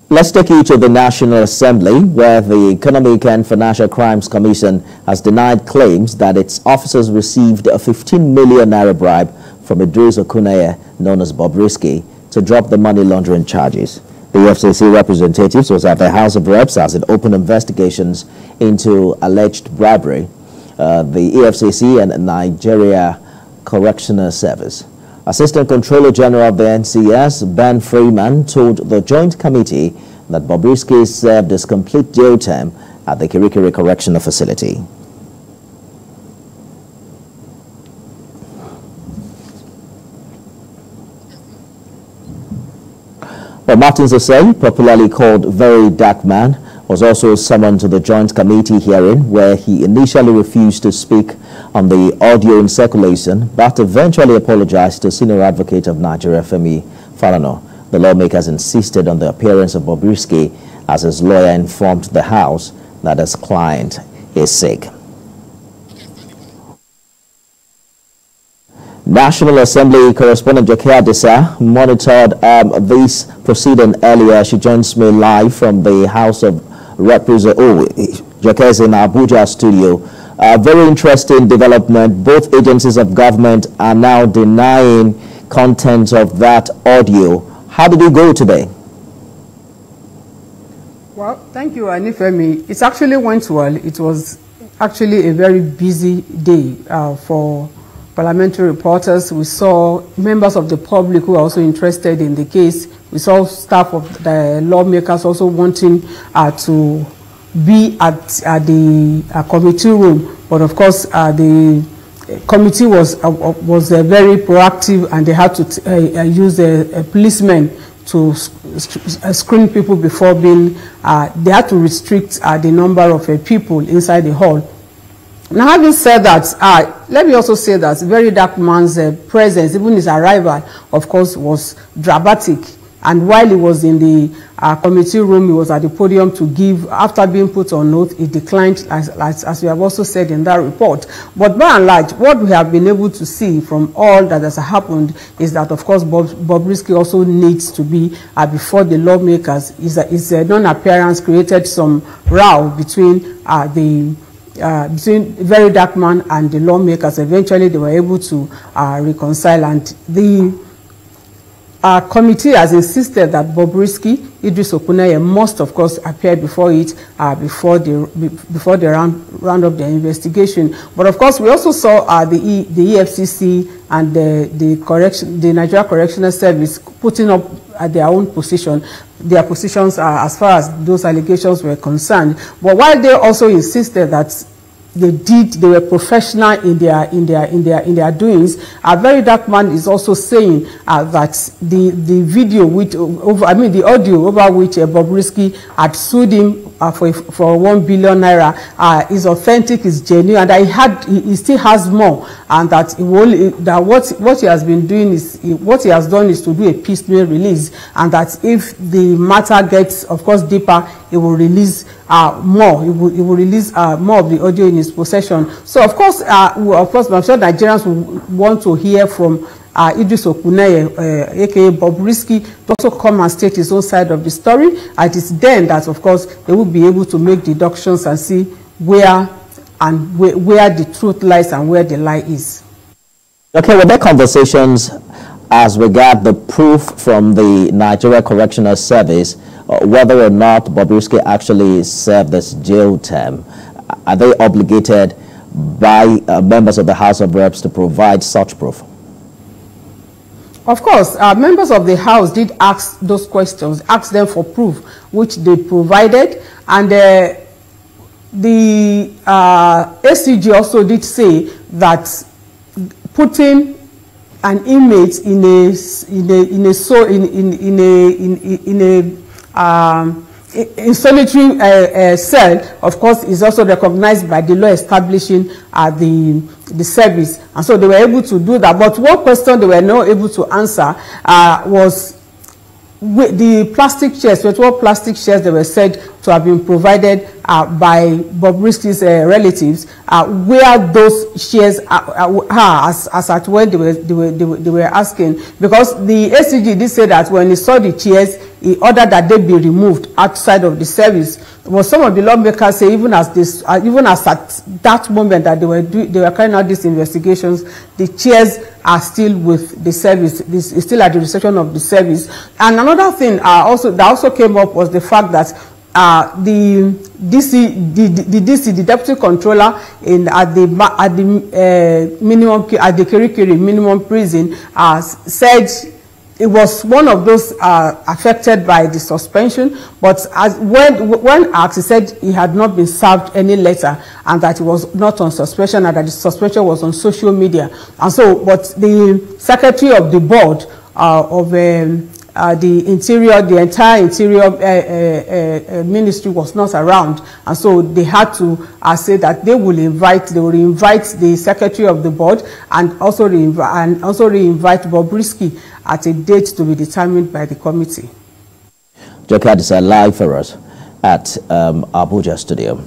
Let's take you to the National Assembly, where the Economic and Financial Crimes Commission has denied claims that its officers received a 15 million naira bribe from Idris Okuneye, known as Bobrisky, to drop the money laundering charges. The EFCC representatives was at the House of Reps as it opened investigations into alleged bribery. The EFCC and Nigeria Correctional Service. Assistant Controller General of the NCS, Ben Freeman, told the Joint Committee that Bobrisky served his complete jail term at the Nigeria Correctional Facility. But Martin Zosei, popularly called Very Dark Man, was also summoned to the Joint Committee hearing, where he initially refused to speak on the audio in circulation, but eventually apologized to Senior Advocate of Nigeria, Femi Falana. The lawmakers insisted on the appearance of Bobrisky, as his lawyer informed the House that his client is sick. National Assembly correspondent Joke Adisa monitored this proceeding earlier. She joins me live from the House of Representatives. Joke is in Abuja studio. Very interesting development. Both agencies of government are now denying content of that audio. How did it go today? Well, thank you, Anifemi. It actually went well. It was actually a very busy day for parliamentary reporters. We saw members of the public who are also interested in the case. We saw staff of the lawmakers also wanting to be at the committee room. But of course, the committee was very proactive, and they had to use a policeman to screen people before being. They had to restrict the number of people inside the hall. Now, having said that, let me also say that Very Dark Man's presence, even his arrival, of course, was dramatic. And while he was in the committee room, he was at the podium to give, after being put on oath, he declined, as we have also said in that report. But by and large, what we have been able to see from all that has happened is that, of course, Bobrisky also needs to be before the lawmakers. His non-appearance created some row between between Very Dark Man and the lawmakers. Eventually, they were able to reconcile, and the committee has insisted that Bobrisky, Idris Okuneye, must, of course, appear before it before the round of the investigation. But of course, we also saw the EFCC and the Nigeria Correctional Service putting up their own position. Their positions as far as those allegations were concerned. But while they also insisted that they were professional in their doings, a Very Dark Man is also saying that the video the audio over which Bobrisky had sued him for 1 billion naira is authentic, is genuine, and that he still has more, and that what he has been doing is what he has done is to do a piecemeal release, and that if the matter gets, of course, deeper, he will release more. He will release more of the audio in his possession. So of course, I'm sure Nigerians will want to hear from Idris Okuneye, aka Bobrisky, to also come and state his own side of the story. And it is then that, of course, they will be able to make deductions and see where the truth lies and where the lie is. Okay, were there conversations as regard the proof from the Nigeria Correctional Service, whether or not Bobrisky actually served this jail term? Are they obligated by members of the House of Reps to provide such proof? Of course, members of the House did ask those questions, asked them for proof, which they provided, and the ACG also did say that putting an inmate in a solitary cell, of course, is also recognized by the law establishing the service, and so they were able to do that. But one question they were not able to answer was the plastic chairs, 12 plastic chairs that were said to have been provided by Bobrisky's relatives, where those chairs are as at when they were asking, because the ACG did say that when he saw the chairs, he ordered that they be removed outside of the service. But some of the lawmakers say even as at that moment that they were carrying out these investigations, the chairs are still with the service. This is still at the reception of the service. And another thing that also came up was the fact that the deputy controller at the Kirikiri minimum prison said it was one of those affected by the suspension, but when asked, he said he had not been served any letter and that he was not on suspension and that the suspension was on social media. And so, but the secretary of the board of the entire interior ministry was not around, and so they had to say that they will invite the secretary of the board and also re-invite Bobrisky at a date to be determined by the committee. Jokad is live for us at Abuja Studio.